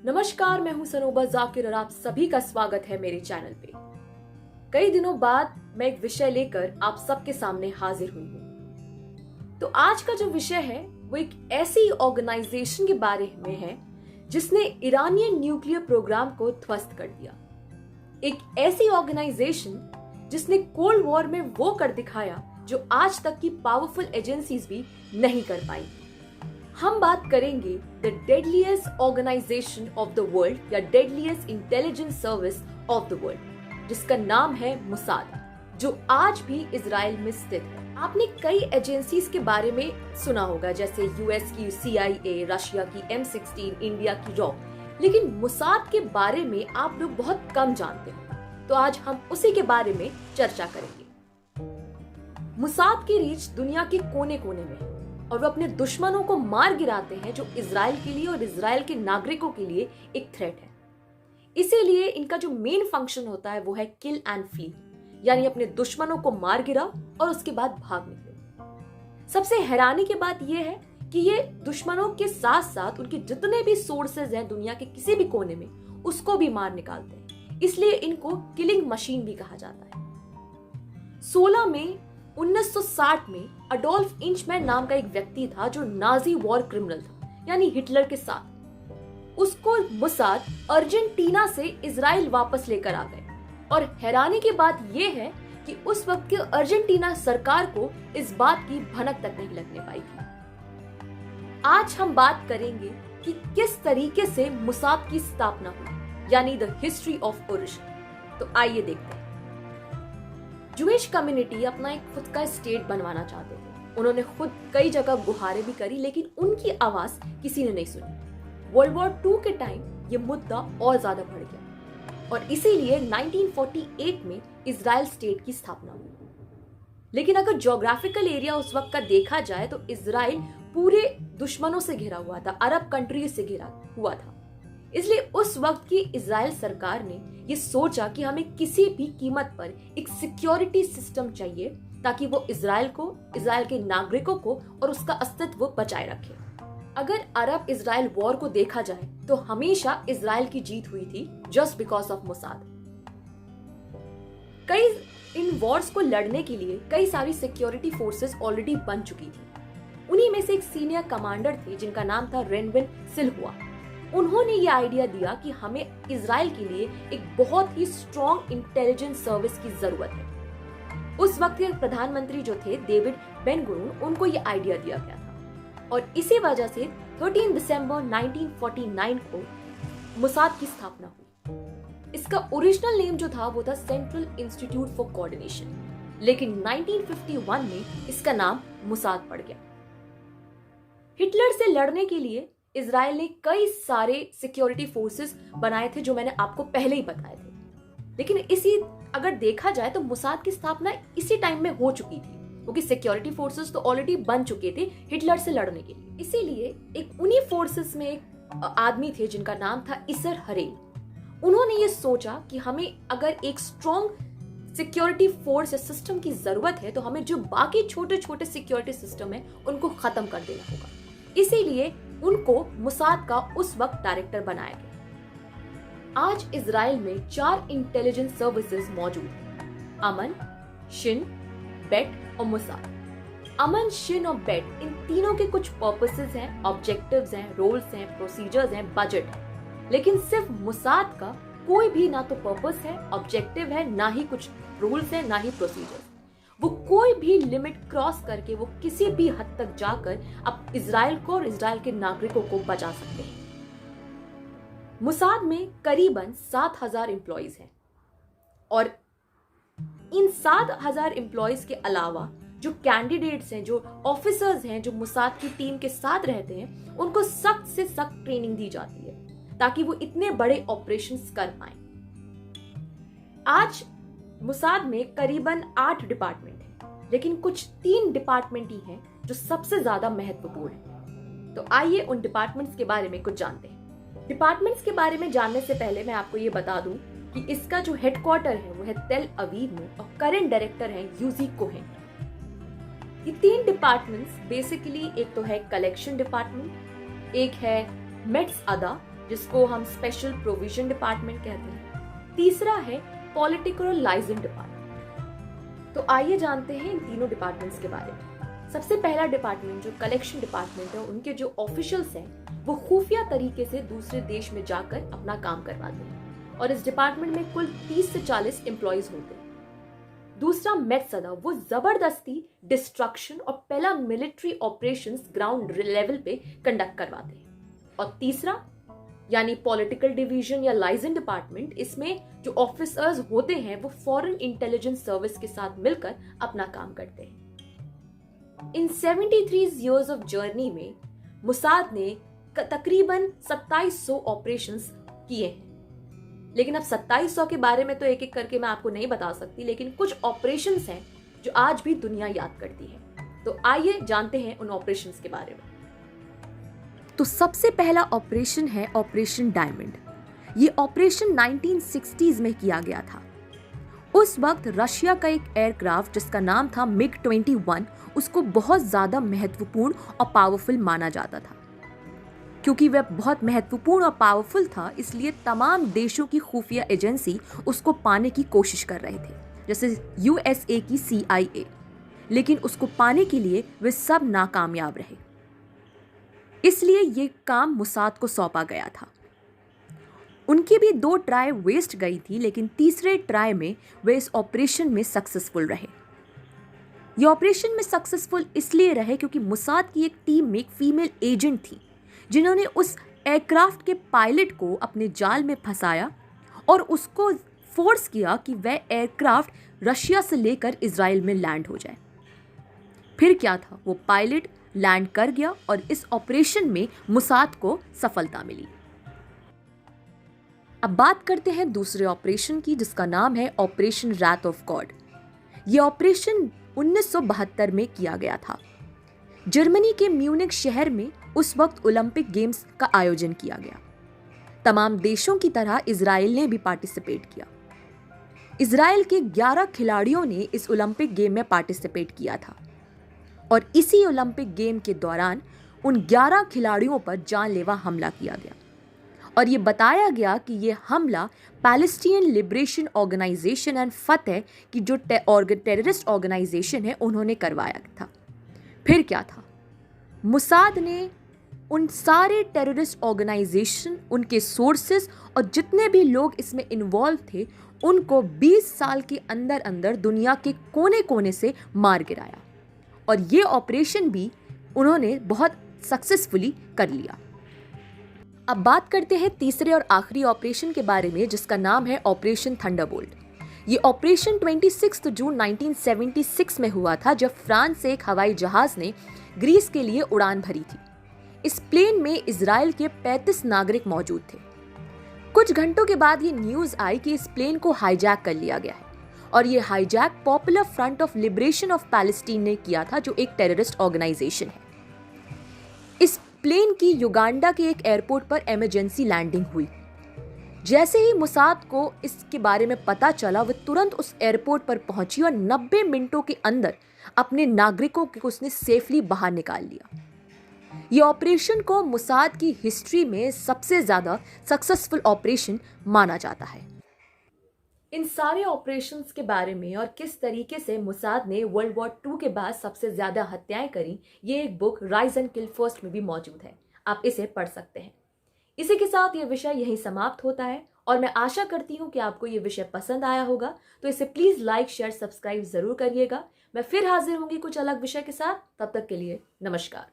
नमस्कार, मैं हूं सनोबा जाकिर और आप सभी का स्वागत है मेरे चैनल पे। कई दिनों बाद मैं एक विषय लेकर आप सबके सामने हाजिर हुई हूं। तो आज का जो विषय है वो एक ऐसी ऑर्गेनाइजेशन के बारे में है जिसने ईरानियन न्यूक्लियर प्रोग्राम को ध्वस्त कर दिया। एक ऐसी ऑर्गेनाइजेशन जिसने कोल्ड वॉर में वो कर दिखाया जो आज तक की पावरफुल एजेंसीज भी नहीं कर पाई। हम बात करेंगे the deadliest organisation of the world या deadliest intelligence service of the world, जिसका नाम है मुसाद, जो आज भी इजराइल में स्थित है। आपने कई एजेंसीज के बारे में सुना होगा, जैसे यूएस की CIA, रशिया की M16, इंडिया की रॉ, लेकिन मुसाद के बारे में आप लोग बहुत कम जानते हैं। तो आज हम उसी के बारे में चर्चा करेंगे। मुसाद की रीच दुनिया के कोने कोने में है और वो अपने दुश्मनों को मार गिराते हैं जो इजराइल के लिए और इजराइल के नागरिकों के लिए एक थ्रेट है। इसीलिए इनका जो मेन फंक्शन होता है वो है किल एंड फ्ली, यानी अपने दुश्मनों को मार गिराओ और उसके बाद भाग निकलो। सबसे हैरानी की बात यह है कि ये दुश्मनों के साथ साथ उनके जितने भी सोर्सेज हैं दुनिया के किसी भी कोने में, उसको भी मार निकालते हैं। इसलिए इनको किलिंग मशीन भी कहा जाता है। 16 मई 1960 में अडोल्फ इंचमैन नाम का एक व्यक्ति था जो नाजी वॉर क्रिमिनल था, यानी हिटलर के साथ। उसको मुसाद अर्जेंटीना से इजराइल वापस लेकर आ गए और हैरानी की बात यह है कि उस वक्त की अर्जेंटीना सरकार को इस बात की भनक तक नहीं लगने पाई थी। आज हम बात करेंगे कि किस तरीके से मुसाद की स्थापना हुई, यानी द हिस्ट्री ऑफ ओरिजिन। तो आइए देखते हैं। जूइश कम्युनिटी अपना एक खुद का स्टेट बनवाना चाहते थे। उन्होंने खुद कई जगह गुहारें भी करी, लेकिन उनकी आवाज किसी ने नहीं सुनी। वर्ल्ड वॉर 2 के टाइम ये मुद्दा और ज्यादा बढ़ गया और इसीलिए 1948 में इजराइल स्टेट की स्थापना हुई। लेकिन अगर ज्योग्राफिकल एरिया उस वक्त का देखा जाए तो इजराइल पूरे दुश्मनों से घिरा हुआ था, अरब कंट्रीज से घिरा हुआ था। इसलिए उस वक्त की इजराइल सरकार ने ये सोचा कि हमें किसी भी कीमत पर एक सिक्योरिटी सिस्टम चाहिए ताकि वो इजराइल को, इजराइल के नागरिकों को और उसका अस्तित्व बचाए रखे। अगर अरब इजराइल वॉर को देखा जाए तो हमेशा इजराइल की जीत हुई थी, जस्ट बिकॉज ऑफ मुसाद। कई इन वॉर्स को लड़ने के लिए कई सारी सिक्योरिटी फोर्सेस ऑलरेडी बन चुकी थी। उन्हीं में से एक सीनियर कमांडर थे जिनका नाम था रेनविन सिल्हुआ। उन्होंने ये आइडिया दिया कि हमें इजराइल के लिए एक बहुत ही स्ट्रॉन्ग इंटेलिजेंस सर्विस की जरूरत है। उस वक्त के प्रधानमंत्री जो थे डेविड बेन गुरियन, उनको ये आइडिया दिया गया था और इसी वजह से 13 दिसंबर 1949 को मुसाद की स्थापना हुई। इसका ओरिजिनल नेम जो था वो था सेंट्रल इंस्टीट्यूट फॉर कोऑर्डिनेशन, लेकिन 1951 में इसका नाम मुसाद पड़ गया। हिटलर से लड़ने के लिए इजराइल ने कई सारे सिक्योरिटी फोर्सेस बनाए थे जो मैंने आपको पहले ही बताए थे, लेकिन इसी अगर देखा जाए तो मुसाद की स्थापना इसी टाइम में हो चुकी थी, क्योंकि सिक्योरिटी फोर्सेस तो ऑलरेडी बन चुके थे हिटलर से लड़ने के लिए। इसीलिए एक उन्हीं फोर्सेस में एक आदमी थे जिनका नाम था इसर हरेल। उन्होंने ये सोचा कि हमें अगर एक स्ट्रॉन्ग सिक्योरिटी फोर्स या सिस्टम की जरूरत है तो हमें जो बाकी छोटे छोटे सिक्योरिटी सिस्टम है उनको खत्म कर देना होगा। इसीलिए उनको मुसाद का उस वक्त डायरेक्टर बनाया गया। आज इजराइल में 4 इंटेलिजेंस सर्विसेज मौजूद हैं: अमन, शिन, बेट और मुसाद। अमन, शिन और बेट, इन तीनों के कुछ पर्पसेस हैं, ऑब्जेक्टिव्स हैं, रोल्स हैं, प्रोसीजर्स हैं, बजट है। लेकिन सिर्फ मुसाद का कोई भी ना तो पर्पस है, ऑब्जेक्टिव है, ना ही कुछ रूल्स है, ना ही प्रोसीजर्स। वो कोई भी लिमिट क्रॉस करके वो किसी भी हद तक जाकर अब इजराइल को और इजराइल के नागरिकों को बचा सकते हैं। मुसाद में करीबन 7,000 एम्प्लॉइज हैं और इन 7,000 एम्प्लॉइज के अलावा जो कैंडिडेट्स हैं, जो ऑफिसर्स हैं, जो मुसाद की टीम के साथ रहते हैं, उनको सख्त से सख्त ट्रेनिंग दी जाती है ताकि वो इतने बड़े ऑपरेशंस कर पाएं। आज मुसाद में करीबन 8 डिपार्टमेंट हैं, लेकिन कुछ 3 डिपार्टमेंट ही हैं जो सबसे ज्यादा महत्वपूर्ण हैं। तो आइए उन डिपार्टमेंट्स के बारे में कुछ जानते हैं। डिपार्टमेंट्स के बारे में जानने से पहले मैं आपको ये बता दूं कि इसका जो हेडक्वार्टर है वो है तेल अवीव में और करंट डायरेक्टर है यूजी कोहेन। ये 3 डिपार्टमेंट्स बेसिकली, एक तो है कलेक्शन डिपार्टमेंट, एक है मेट्स अदा जिसको हम स्पेशल प्रोविजन डिपार्टमेंट कहते हैं, तीसरा है पॉलिटिकल लाइजेंस डिपार्टमेंट। तो आइए जानते हैं इन तीनों डिपार्टमेंट्स के बारे में। सबसे पहला डिपार्टमेंट जो कलेक्शन डिपार्टमेंट है, उनके जो ऑफिशियल्स हैं वो खुफिया तरीके से दूसरे देश में जाकर अपना काम करवाते हैं और इस डिपार्टमेंट में कुल 30 से 40 एम्प्लॉइज होते हैं। दूसरा मेट्सदा, वो जबरदस्ती डिस्ट्रक्शन और पहला मिलिट्री ऑपरेशंस ग्राउंड लेवल पे कंडक्ट करवाते हैं। और तीसरा यानी पॉलिटिकल डिवीजन या लाइजेंस डिपार्टमेंट, इसमें जो ऑफिसर्स होते हैं वो फॉरेन इंटेलिजेंस सर्विस के साथ मिलकर अपना काम करते हैं। इन 73 years ऑफ जर्नी में मुसाद ने तकरीबन 2700 ऑपरेशंस किए हैं। लेकिन अब 2700 के बारे में तो एक एक करके मैं आपको नहीं बता सकती, लेकिन कुछ ऑपरेशंस हैं जो आज भी दुनिया याद करती है। तो आइए जानते हैं उन ऑपरेशंस के बारे में। तो सबसे पहला ऑपरेशन है ऑपरेशन डायमंड। ये ऑपरेशन 1960s में किया गया था। उस वक्त रशिया का एक एयरक्राफ्ट जिसका नाम था MiG-21, उसको बहुत ज़्यादा महत्वपूर्ण और पावरफुल माना जाता था। क्योंकि वह बहुत महत्वपूर्ण और पावरफुल था, इसलिए तमाम देशों की खुफिया एजेंसी उसको पाने की कोशिश कर रहे थे, जैसे USA की CIA। लेकिन उसको पाने के लिए वे सब नाकामयाब रहे, इसलिए ये काम मुसाद को सौंपा गया था। उनकी भी 2 ट्राई वेस्ट गई थी, लेकिन तीसरे ट्राई में वे इस ऑपरेशन में सक्सेसफुल रहे। ये ऑपरेशन में सक्सेसफुल इसलिए रहे क्योंकि मुसाद की एक टीम में एक फीमेल एजेंट थी जिन्होंने उस एयरक्राफ्ट के पायलट को अपने जाल में फंसाया और उसको फोर्स किया कि वह एयरक्राफ्ट रशिया से लेकर इजराइल में लैंड हो जाए। फिर क्या था, वो पायलट लैंड कर गया और इस ऑपरेशन में मुसाद को सफलता मिली। अब बात करते हैं दूसरे ऑपरेशन की, जिसका नाम है ऑपरेशन रैथ ऑफ गॉड। ये ऑपरेशन 1972 में किया गया था। जर्मनी के म्यूनिख शहर में उस वक्त ओलंपिक गेम्स का आयोजन किया गया। तमाम देशों की तरह इजराइल ने भी पार्टिसिपेट किया। इजराइल के 11 खिलाड़ियों ने इस ओलंपिक गेम में पार्टिसिपेट किया था और इसी ओलंपिक गेम के दौरान उन 11 खिलाड़ियों पर जानलेवा हमला किया गया और ये बताया गया कि ये हमला पैलेस्टीन लिबरेशन ऑर्गेनाइजेशन एंड फतेह की जो टेररिस्ट ऑर्गेनाइजेशन है उन्होंने करवाया था। फिर क्या था, मुसाद ने उन सारे टेररिस्ट ऑर्गेनाइजेशन, उनके सोर्सेस और जितने भी लोग इसमें इन्वॉल्व थे उनको 20 साल के अंदर अंदर दुनिया के कोने कोने से मार गिराया और ये ऑपरेशन भी उन्होंने बहुत सक्सेसफुली कर लिया। अब बात करते हैं तीसरे और आखिरी ऑपरेशन के बारे में, जिसका नाम है ऑपरेशन थंडरबोल्ट। ये ऑपरेशन 26 जून 1976 में हुआ था, जब फ्रांस से एक हवाई जहाज ने ग्रीस के लिए उड़ान भरी थी। इस प्लेन में इजराइल के 35 नागरिक मौजूद थे। कुछ घंटों के बाद ये न्यूज आई कि इस प्लेन को हाईजैक कर लिया गया है और ये hijack popular front of liberation of Palestine ने किया था, जो एक टेररिस्ट ऑर्गेनाइजेशन है। इस प्लेन की युगांडा के एक एयरपोर्ट पर इमरजेंसी लैंडिंग हुई। जैसे ही मुसाद को इसके बारे में पता चला, वह तुरंत उस एयरपोर्ट पर पहुंची और 90 मिनटों के अंदर अपने नागरिकों को उसने सेफली बाहर निकाल लिया। यह ऑपरेशन को मुसाद की हिस्ट्री में सबसे ज्यादा सक्सेसफुल ऑपरेशन माना जाता है। इन सारे ऑपरेशंस के बारे में और किस तरीके से मुसाद ने वर्ल्ड वॉर 2 के बाद सबसे ज्यादा हत्याएं करी, ये एक book rise and kill first में भी मौजूद है, आप इसे पढ़ सकते हैं। इसी के साथ ये विषय यहीं समाप्त होता है और मैं आशा करती हूँ कि आपको ये विषय पसंद आया होगा, तो इसे प्लीज लाइक शेयर सब्सक्राइब जरूर करिएगा। मैं फिर हाजिर होंगी कुछ अलग विषय के साथ, तब तक के लिए नमस्कार।